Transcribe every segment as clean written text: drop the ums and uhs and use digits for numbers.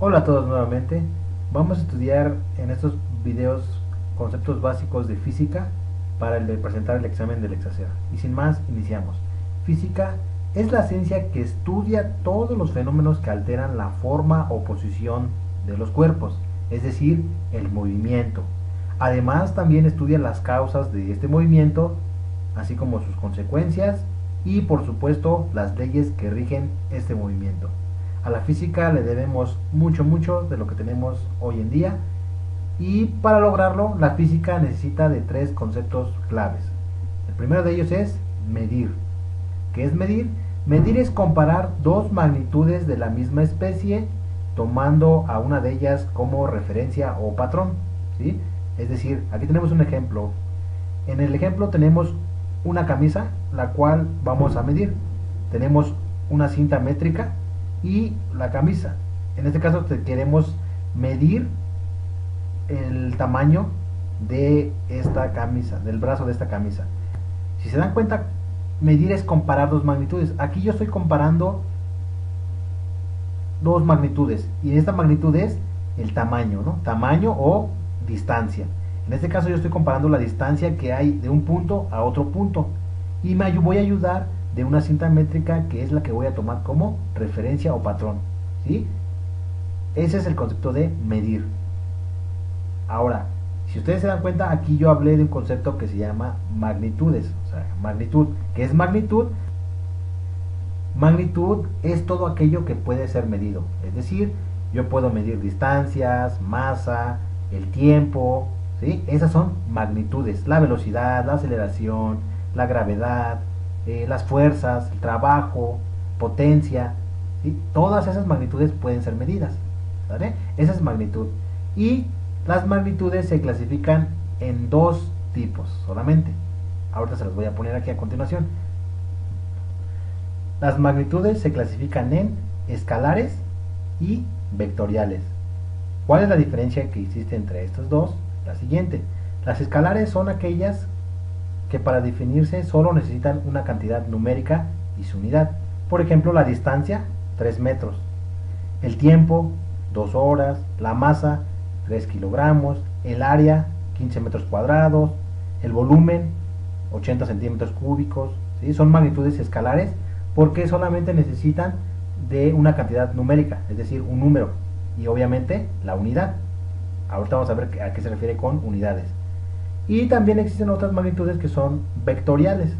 Hola a todos nuevamente. Vamos a estudiar en estos videos conceptos básicos de física para presentar el examen del Exacer. Y sin más, iniciamos. Física es la ciencia que estudia todos los fenómenos que alteran la forma o posición de los cuerpos, es decir, el movimiento. Además, también estudia las causas de este movimiento, así como sus consecuencias y, por supuesto, las leyes que rigen este movimiento. A la física le debemos mucho de lo que tenemos hoy en día, y para lograrlo la física necesita de tres conceptos claves. El primero de ellos es medir. ¿Qué es medir? Medir es comparar dos magnitudes de la misma especie tomando a una de ellas como referencia o patrón, ¿sí? Es decir, aquí tenemos un ejemplo. En el ejemplo tenemos una camisa, la cual vamos a medir. Tenemos una cinta métrica y la camisa. En este caso queremos medir el tamaño de esta camisa, del brazo de esta camisa. Si se dan cuenta, medir es comparar dos magnitudes. Aquí yo estoy comparando dos magnitudes y esta magnitud es el tamaño, ¿no? Tamaño o distancia. En este caso yo estoy comparando la distancia que hay de un punto a otro punto y me voy a ayudar de una cinta métrica que es la que voy a tomar como referencia o patrón, ¿sí? Ese es el concepto de medir. Ahora, si ustedes se dan cuenta, aquí yo hablé de un concepto que se llama magnitudes, o sea, magnitud. ¿Qué es magnitud? Magnitud es todo aquello que puede ser medido, es decir, yo puedo medir distancias, masa, el tiempo, ¿sí? Esas son magnitudes, la velocidad, la aceleración, la gravedad, las fuerzas, el trabajo, potencia, ¿sí? Todas esas magnitudes pueden ser medidas, ¿vale? Esa es magnitud. Y las magnitudes se clasifican en dos tipos solamente. Ahorita se los voy a poner aquí a continuación. Las magnitudes se clasifican en escalares y vectoriales. ¿Cuál es la diferencia que existe entre estos dos? La siguiente. Las escalares son aquellas que para definirse solo necesitan una cantidad numérica y su unidad. Por ejemplo, la distancia, 3 metros. El tiempo, 2 horas. La masa, 3 kilogramos. El área, 15 metros cuadrados. El volumen, 80 centímetros cúbicos. ¿Sí? Son magnitudes escalares porque solamente necesitan de una cantidad numérica, es decir, un número, y obviamente la unidad. Ahorita vamos a ver a qué se refiere con unidades. Y también existen otras magnitudes que son vectoriales.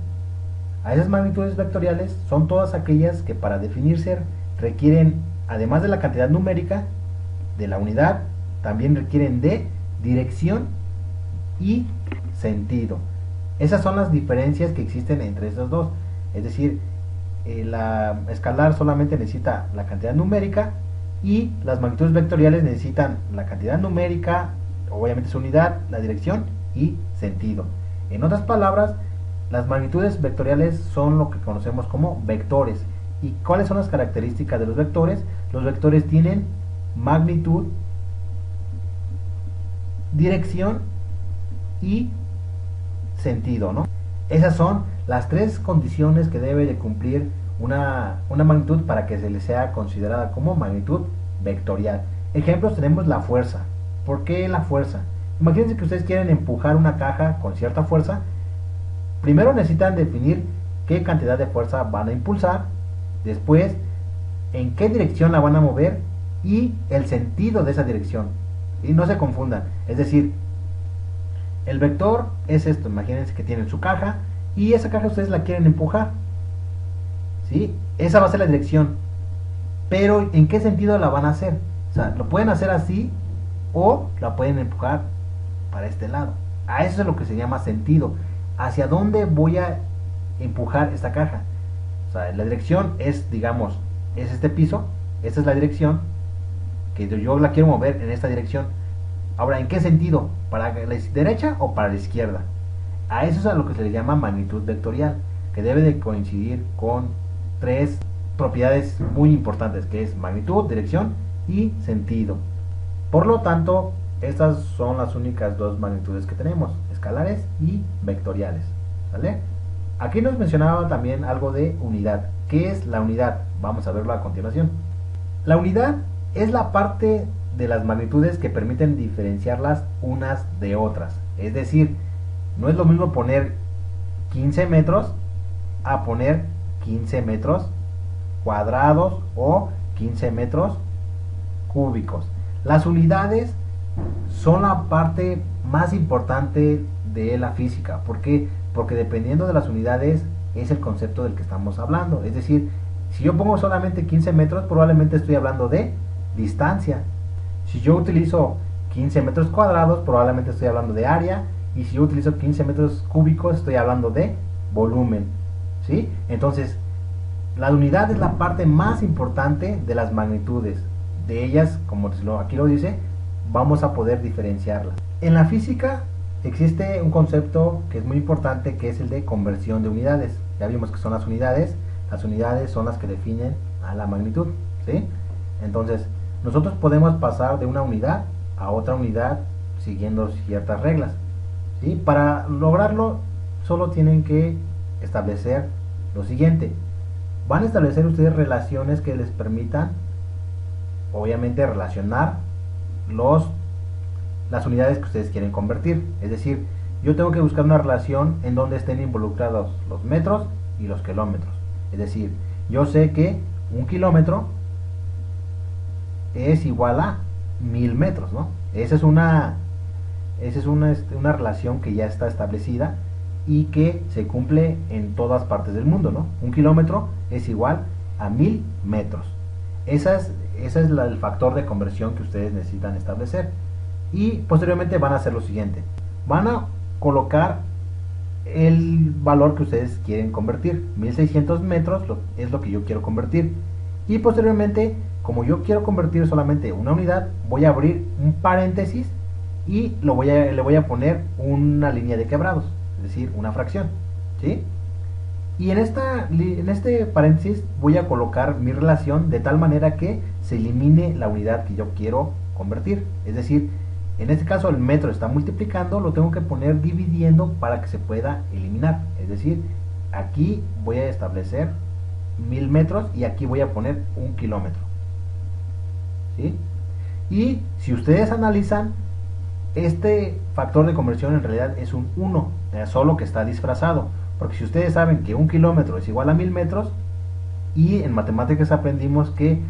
A esas magnitudes vectoriales son todas aquellas que para definirse requieren, además de la cantidad numérica, de la unidad, también requieren de dirección y sentido. Esas son las diferencias que existen entre estos dos. Es decir, la escalar solamente necesita la cantidad numérica y las magnitudes vectoriales necesitan la cantidad numérica, obviamente su unidad, la dirección y sentido. En otras palabras, las magnitudes vectoriales son lo que conocemos como vectores. ¿Y cuáles son las características de los vectores? Los vectores tienen magnitud, dirección y sentido, ¿no? Esas son las tres condiciones que debe de cumplir una magnitud para que se le sea considerada como magnitud vectorial. Ejemplos tenemos la fuerza. ¿Por qué la fuerza? Imagínense que ustedes quieren empujar una caja con cierta fuerza. Primero necesitan definir qué cantidad de fuerza van a impulsar, después en qué dirección la van a mover y el sentido de esa dirección. Y no se confundan, es decir, el vector es esto. Imagínense que tienen su caja y esa caja ustedes la quieren empujar, ¿sí? Esa va a ser la dirección, pero ¿en qué sentido la van a hacer? O sea, lo pueden hacer así o la pueden empujar para este lado. A eso es lo que se llama sentido. ¿Hacia dónde voy a empujar esta caja? O sea, la dirección es, digamos, es este piso, esta es la dirección, que yo la quiero mover en esta dirección. Ahora, ¿en qué sentido? ¿Para la derecha o para la izquierda? A eso es a lo que se le llama magnitud vectorial, que debe de coincidir con tres propiedades muy importantes, que es magnitud, dirección y sentido. Por lo tanto, estas son las únicas dos magnitudes que tenemos, escalares y vectoriales, ¿vale? Aquí nos mencionaba también algo de unidad. ¿Qué es la unidad? Vamos a verlo a continuación. La unidad Es la parte de las magnitudes que permiten diferenciarlas unas de otras. Es decir, no es lo mismo poner 15 metros a poner 15 metros cuadrados o 15 metros cúbicos. Las unidades son la parte más importante de la física. ¿Por qué? Porque dependiendo de las unidades es el concepto del que estamos hablando. Es decir, si yo pongo solamente 15 metros, probablemente estoy hablando de distancia. Si yo utilizo 15 metros cuadrados, probablemente estoy hablando de área. Y si yo utilizo 15 metros cúbicos, estoy hablando de volumen. ¿Sí? Entonces, la unidad es la parte más importante de las magnitudes. De ellas, como aquí lo dice, vamos a poder diferenciarlas. En la física existe un concepto que es muy importante, que es el de conversión de unidades. Ya vimos que son las unidades son las que definen a la magnitud, ¿sí? Entonces, nosotros podemos pasar de una unidad a otra unidad siguiendo ciertas reglas, ¿sí? Para lograrlo, solo tienen que establecer lo siguiente. Van a establecer ustedes relaciones que les permitan, obviamente, relacionar las unidades que ustedes quieren convertir. Es decir, yo tengo que buscar una relación en donde estén involucrados los metros y los kilómetros. Es decir, yo sé que un kilómetro es igual a 1000 metros, ¿no? Esa es una relación que ya está establecida y que se cumple en todas partes del mundo, ¿no? Un kilómetro es igual a 1000 metros. Ese es el factor de conversión que ustedes necesitan establecer. Y posteriormente van a hacer lo siguiente. Van a colocar el valor que ustedes quieren convertir. 1600 metros es lo que yo quiero convertir. Y posteriormente, como yo quiero convertir solamente una unidad, voy a abrir un paréntesis y le voy a poner una línea de quebrados, es decir, una fracción, ¿sí? Y en este paréntesis voy a colocar mi relación de tal manera que se elimine la unidad que yo quiero convertir. Es decir, en este caso el metro está multiplicando, lo tengo que poner dividiendo para que se pueda eliminar. Es decir, aquí voy a establecer 1000 metros y aquí voy a poner un kilómetro, ¿sí? Y si ustedes analizan, este factor de conversión en realidad es un 1, solo que está disfrazado. Porque si ustedes saben que un kilómetro es igual a 1000 metros, y en matemáticas aprendimos que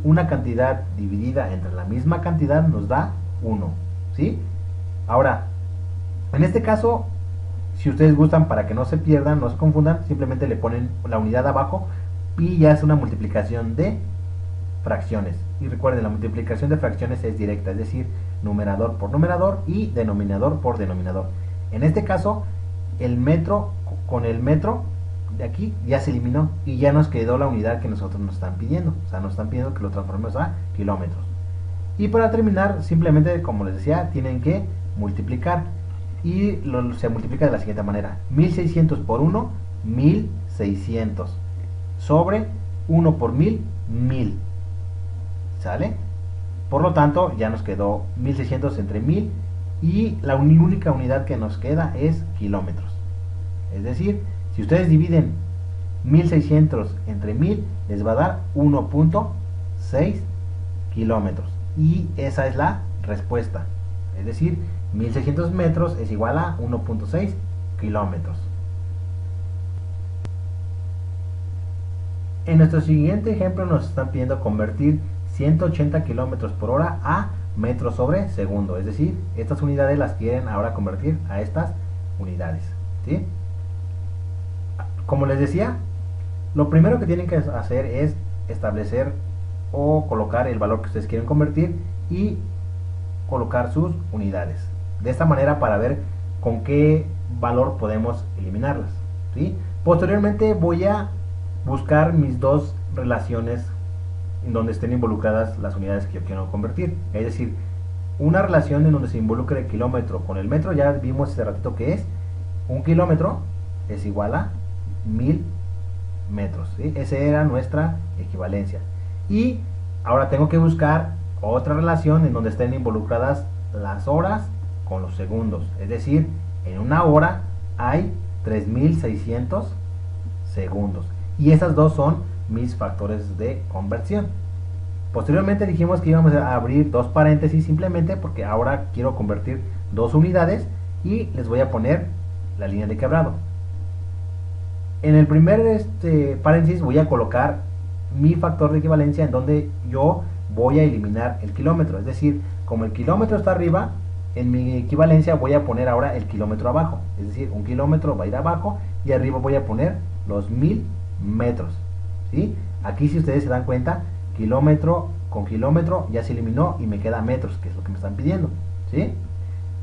una cantidad dividida entre la misma cantidad nos da 1, ¿sí? Ahora, en este caso, si ustedes gustan, para que no se pierdan, no se confundan, simplemente le ponen la unidad abajo y ya es una multiplicación de fracciones. Y recuerden, la multiplicación de fracciones es directa, es decir, numerador por numerador y denominador por denominador. En este caso, el metro con el metro de aquí ya se eliminó y ya nos quedó la unidad que nosotros nos están pidiendo. O sea, nos están pidiendo que lo transformemos a kilómetros. Y para terminar, simplemente, como les decía, tienen que multiplicar. Y se multiplica de la siguiente manera. 1600 por 1, 1600. Sobre 1 por 1000, 1000. ¿Sale? Por lo tanto, ya nos quedó 1600 entre 1000. Y la única unidad que nos queda es kilómetros. Es decir, si ustedes dividen 1600 entre 1000, les va a dar 1.6 kilómetros. Y esa es la respuesta. Es decir, 1600 metros es igual a 1.6 kilómetros. En nuestro siguiente ejemplo nos están pidiendo convertir 180 kilómetros por hora a metros sobre segundo. Es decir, estas unidades las quieren ahora convertir a estas unidades, ¿sí? Como les decía, lo primero que tienen que hacer es establecer o colocar el valor que ustedes quieren convertir y colocar sus unidades. De esta manera, para ver con qué valor podemos eliminarlas, ¿sí? Posteriormente voy a buscar mis dos relaciones en donde estén involucradas las unidades que yo quiero convertir. Es decir, una relación en donde se involucre el kilómetro con el metro. Ya vimos hace ratito que es un kilómetro es igual a 1000 metros, ¿sí? Esa era nuestra equivalencia. Y ahora tengo que buscar otra relación en donde estén involucradas las horas con los segundos. Es decir, en una hora hay 3600 segundos. Y esas dos son mis factores de conversión. Posteriormente dijimos que íbamos a abrir dos paréntesis simplemente porque ahora quiero convertir dos unidades y les voy a poner la línea de quebrado. En el primer paréntesis voy a colocar mi factor de equivalencia en donde yo voy a eliminar el kilómetro. Es decir, como el kilómetro está arriba, en mi equivalencia voy a poner ahora el kilómetro abajo. Es decir, un kilómetro va a ir abajo y arriba voy a poner los 1000 metros. ¿Sí? Aquí, si ustedes se dan cuenta, kilómetro con kilómetro ya se eliminó y me queda metros, que es lo que me están pidiendo. ¿Sí?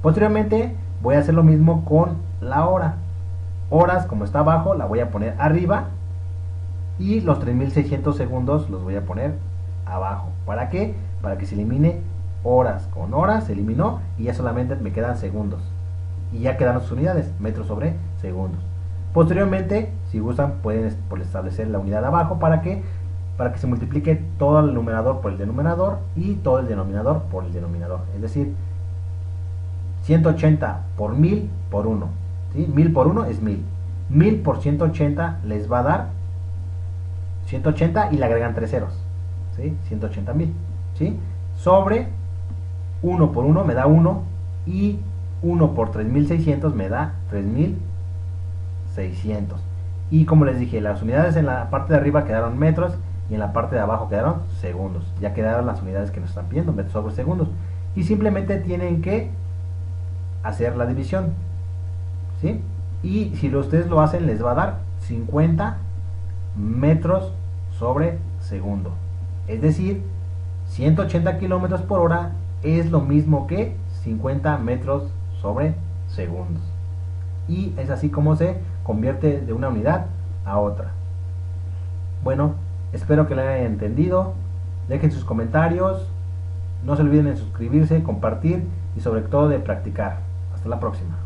Posteriormente voy a hacer lo mismo con la hora. Horas, como está abajo, la voy a poner arriba y los 3600 segundos los voy a poner abajo. ¿Para qué? Para que se elimine horas con horas, se eliminó y ya solamente me quedan segundos. Y ya quedan las unidades, metros sobre segundos. Posteriormente, si gustan, pueden establecer la unidad abajo para que se multiplique todo el numerador por el denominador y todo el denominador por el denominador. Es decir, 180 por 1000 por 1. ¿Sí? 1000 por 1 es 1000. 1000 por 180 les va a dar 180 y le agregan 3 ceros. ¿Sí? 180.000. ¿Sí? Sobre 1 por 1 me da 1 y 1 por 3600 me da 3600. Y como les dije, las unidades en la parte de arriba quedaron metros y en la parte de abajo quedaron segundos. Ya quedaron las unidades que nos están pidiendo, metros sobre segundos. Y simplemente tienen que hacer la división. ¿Sí? Y si ustedes lo hacen, les va a dar 50 metros sobre segundo. Es decir, 180 kilómetros por hora es lo mismo que 50 metros sobre segundos. Y es así como se convierte de una unidad a otra. Bueno, espero que lo hayan entendido. Dejen sus comentarios. No se olviden de suscribirse, compartir y sobre todo de practicar. Hasta la próxima.